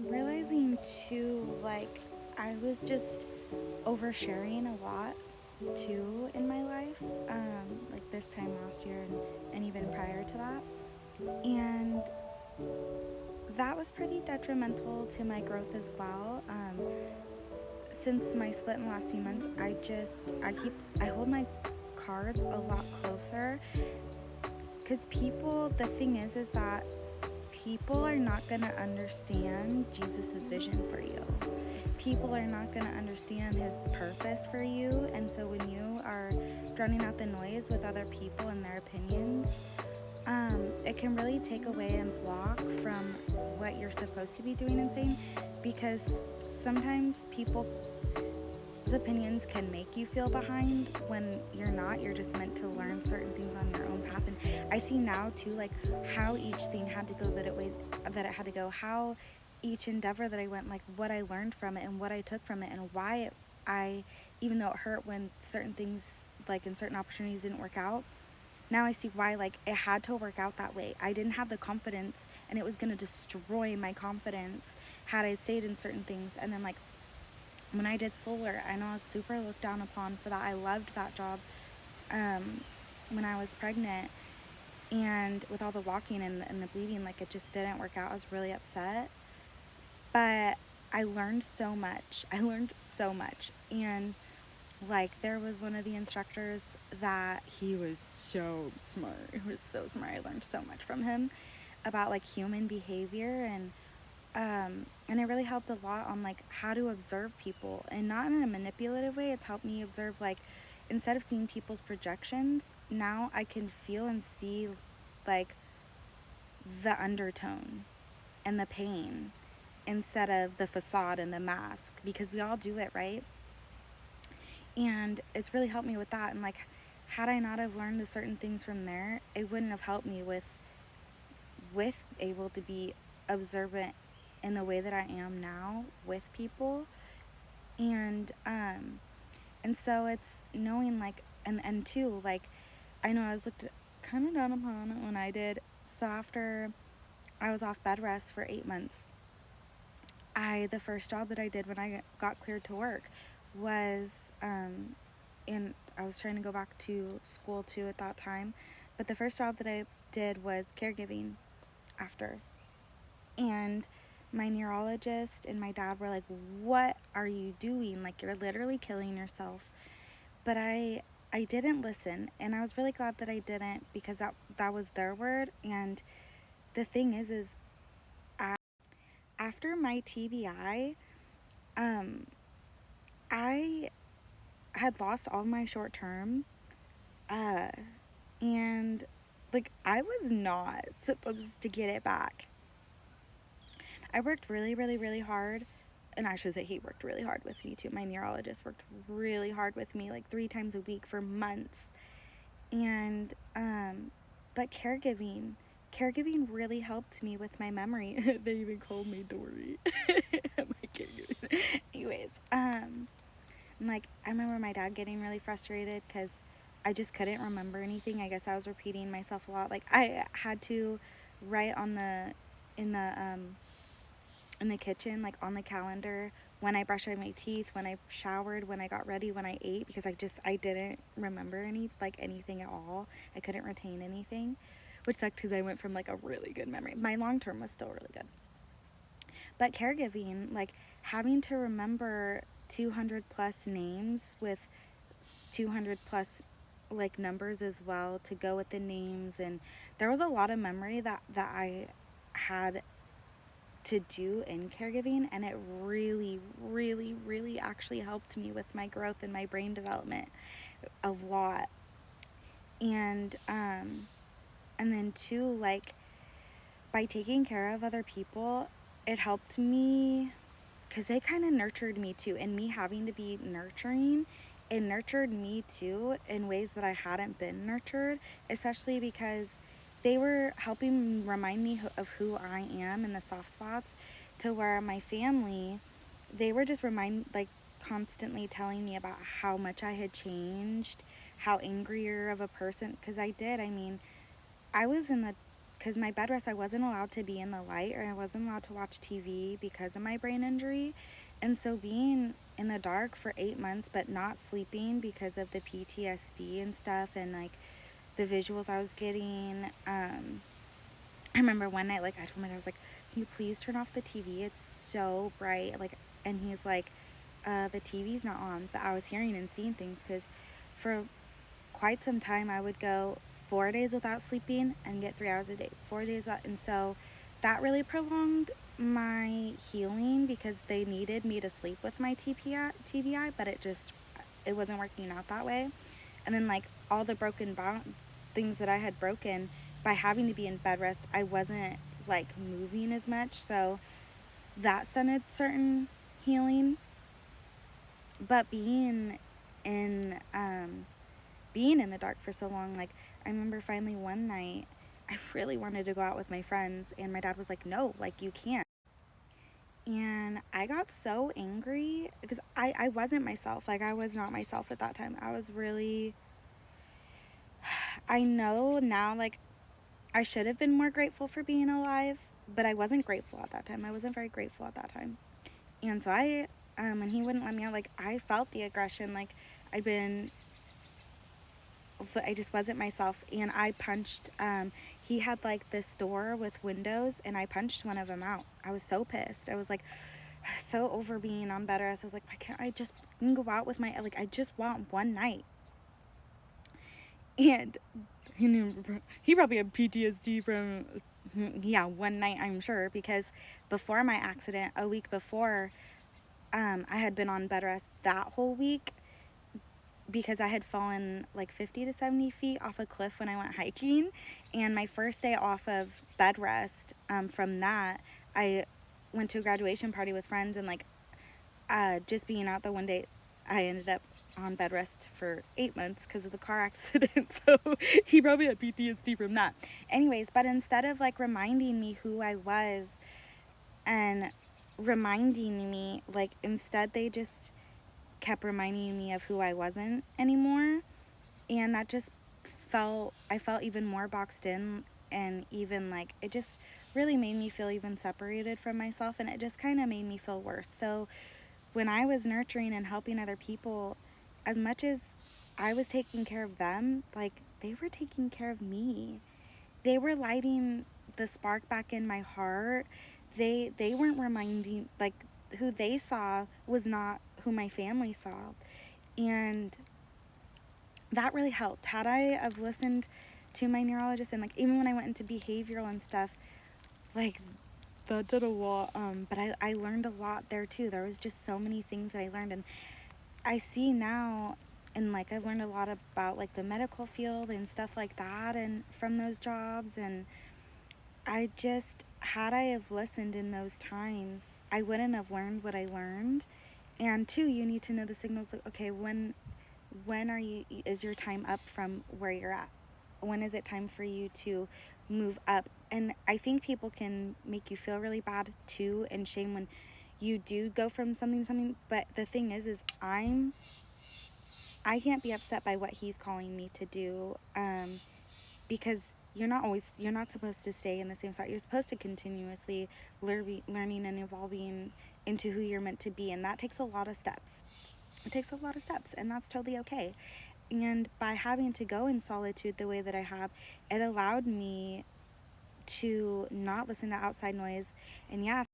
realizing too, like, I was just oversharing a lot too in my life, like this time last year and even prior to that. And that was pretty detrimental to my growth as well. Since my split in the last few months, I hold my cards a lot closer because the thing is that people are not going to understand Jesus's vision for you. People are not going to understand his purpose for you. And so when you are drowning out the noise with other people and their opinions, it can really take away and block from what you're supposed to be doing and saying, because sometimes people's opinions can make you feel behind when you're not. You're just meant to learn certain things on your own path. And I see now too, like, how each thing had to go that it had to go, how each endeavor that I went, like what I learned from it and what I took from it, and why I, even though it hurt when certain things, like in certain opportunities, didn't work out, now I see why, like, it had to work out that way. I didn't have the confidence, and it was going to destroy my confidence had I stayed in certain things. And then, like, when I did solar, I know I was super looked down upon for that. I loved that job when I was pregnant, and with all the walking and the bleeding, like, it just didn't work out. I was really upset, but I learned so much. And like, there was one of the instructors that he was so smart. I learned so much from him about, like, human behavior, and it really helped a lot on, like, how to observe people, and not in a manipulative way. It's helped me observe, like, instead of seeing people's projections, now I can feel and see, like, the undertone and the pain instead of the facade and the mask, because we all do it, right? And it's really helped me with that. And, like, had I not have learned certain things from there, it wouldn't have helped me with able to be observant in the way that I am now with people. And so it's knowing, like, and two, like, I know I was looked kind of down upon when I did. So after I was off bed rest for 8 months, the first job that I did when I got cleared to work was, and I was trying to go back to school too at that time, but the first job that I did was caregiving after. And my neurologist and my dad were like, "What are you doing? Like, you're literally killing yourself." But I didn't listen, and I was really glad that I didn't, because that was their word. And the thing is after my TBI, um I had lost all my short term, uh and, like, I was not supposed to get it back. I worked really, really, really hard, and I should say he worked really hard with me too. My neurologist worked really hard with me, like 3 times a week for months. And but caregiving really helped me with my memory. They even called me Dory. My caregiving. Anyways, like, I remember my dad getting really frustrated because I just couldn't remember anything. I guess I was repeating myself a lot. Like, I had to write on the in the in the kitchen, like, on the calendar, when I brushed my teeth, when I showered, when I got ready, when I ate, because I didn't remember anything at all. I couldn't retain anything, which sucked because I went from, like, a really good memory. My long term was still really good. But caregiving, like, having to remember 200 plus names with 200 plus, like, numbers as well to go with the names, and there was a lot of memory that I had to do in caregiving, and it really, really, really actually helped me with my growth and my brain development a lot. And then too, like, by taking care of other people, it helped me because they kind of nurtured me too, and me having to be nurturing, it nurtured me too in ways that I hadn't been nurtured, especially because they were helping remind me of who I am and the soft spots, to where my family, they were just constantly telling me about how much I had changed, how angrier of a person, because I did. I mean, I was in the because my bed rest, I wasn't allowed to be in the light, or I wasn't allowed to watch TV because of my brain injury. And so being in the dark for 8 months, but not sleeping because of the PTSD and stuff, and like the visuals I was getting. I remember one night, like, I told my dad, I was like, can you please turn off the TV? It's so bright. Like, and he's like, the TV's not on. But I was hearing and seeing things, because for quite some time I would go 4 days without sleeping and get 3 hours a day. 4 days out, and so that really prolonged my healing, because they needed me to sleep with my TBI, but it wasn't working out that way. And then like all the things that I had broken by having to be in bed rest, I wasn't like moving as much, so that stunted certain healing. But in being in the dark for so long, like I remember finally one night I really wanted to go out with my friends, and my dad was like, no, like you can't. And I got so angry because I wasn't myself. Like, I was not myself at that time. I was really, I know now, like, I should have been more grateful for being alive, but I wasn't grateful at that time. I wasn't very grateful at that time. And so and he wouldn't let me out, like, I felt the aggression. Like, I just wasn't myself. And I punched, he had like this door with windows, and I punched one of them out. I was so pissed. I was like, so over being on bed rest. I was like, why can't I just go out with like, I just want one night. And he probably had PTSD from, yeah, one night, I'm sure, because before my accident, a week before, I had been on bed rest that whole week, because I had fallen like 50 to 70 feet off a cliff when I went hiking. And my first day off of bed rest, from that, I went to a graduation party with friends, and like, just being out the one day, I ended up on bed rest for 8 months because of the car accident. So he probably had PTSD from that. Anyways, but instead of like reminding me who I was and reminding me, like, instead they just kept reminding me of who I wasn't anymore. And that just I felt even more boxed in, and even like, it just really made me feel even separated from myself, and it just kind of made me feel worse. So when I was nurturing and helping other people, as much as I was taking care of them, like, they were taking care of me. They were lighting the spark back in my heart. They weren't reminding, like, who they saw was not who my family saw. And that really helped. Had I have listened to my neurologist, and like, even when I went into behavioral and stuff, like, that did a lot. But I learned a lot there too. There was just so many things that I learned, and I see now, and like, I've learned a lot about like the medical field and stuff like that, and from those jobs. And had I have listened in those times, I wouldn't have learned what I learned. And two, you need to know the signals. Like, okay, when is your time up from where you're at? When is it time for you to move up? And I think people can make you feel really bad too, and shame, when you do go from something to something. But the thing is I can't be upset by what he's calling me to do, because you're not supposed to stay in the same spot. You're supposed to continuously learning and evolving into who you're meant to be, and that takes a lot of steps. It takes a lot of steps, and that's totally okay. And by having to go in solitude the way that I have, it allowed me to not listen to outside noise. And yeah,